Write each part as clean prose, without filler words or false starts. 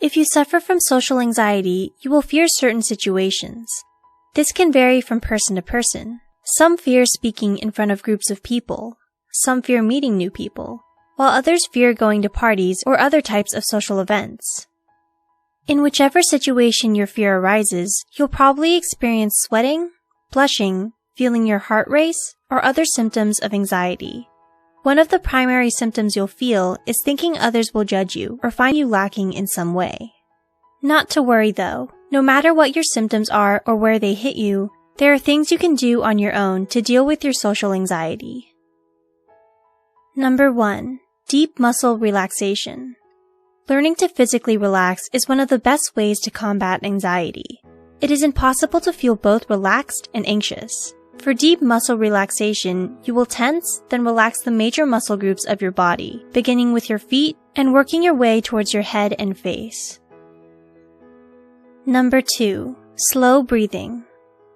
If you suffer from social anxiety, you will fear certain situations. This can vary from person to person. Some fear speaking in front of groups of people. Some fear meeting new people, while others fear going to parties or other types of social events. In whichever situation your fear arises, you'll probably experience sweating, blushing, feeling your heart race, or other symptoms of anxiety. One of the primary symptoms you'll feel is thinking others will judge you or find you lacking in some way. Not to worry though, no matter what your symptoms are or where they hit you, there are things you can do on your own to deal with your social anxiety. Number 1. Deep muscle relaxation. Learning to physically relax is one of the best ways to combat anxiety. It is impossible to feel both relaxed and anxious. For deep muscle relaxation, you will tense, then relax the major muscle groups of your body, beginning with your feet and working your way towards your head and face. Number 2. Slow breathing.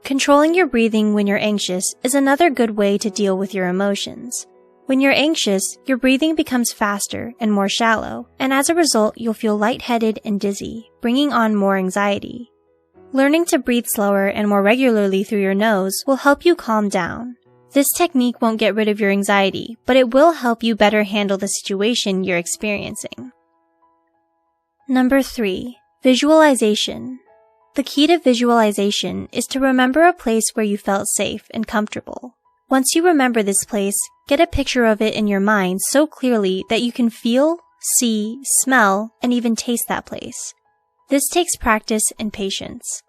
Controlling your breathing when you're anxious is another good way to deal with your emotions. When you're anxious, your breathing becomes faster and more shallow, and as a result, you'll feel lightheaded and dizzy, bringing on more anxiety. Learning to breathe slower and more regularly through your nose will help you calm down. This technique won't get rid of your anxiety, but it will help you better handle the situation you're experiencing. Number 3. Visualization. The key to visualization is to remember a place where you felt safe and comfortable. Once you remember this place, get a picture of it in your mind so clearly that you can feel, see, smell, and even taste that place. This takes practice and patience.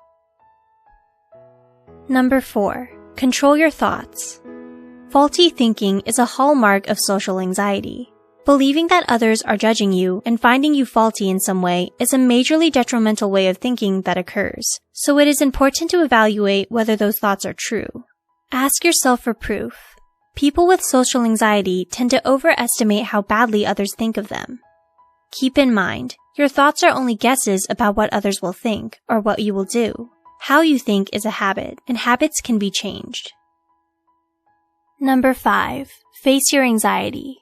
Number 4. Control your thoughts. Faulty thinking is a hallmark of social anxiety. Believing that others are judging you and finding you faulty in some way is a majorly detrimental way of thinking that occurs, so it is important to evaluate whether those thoughts are true. Ask yourself for proof. People with social anxiety tend to overestimate how badly others think of them. Keep in mind, your thoughts are only guesses about what others will think or what you will do. How you think is a habit, and habits can be changed. Number 5. Face your anxiety.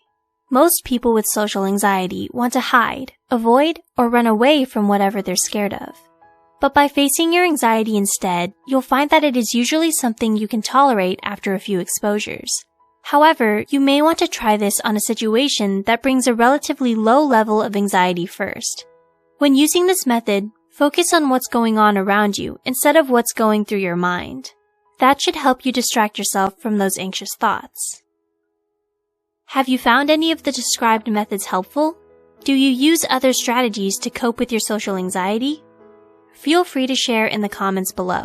Most people with social anxiety want to hide, avoid, or run away from whatever they're scared of. But by facing your anxiety instead, you'll find that it is usually something you can tolerate after a few exposures. However, you may want to try this on a situation that brings a relatively low level of anxiety first. When using this method, focus on what's going on around you instead of what's going through your mind. That should help you distract yourself from those anxious thoughts. Have you found any of the described methods helpful? Do you use other strategies to cope with your social anxiety? Feel free to share in the comments below.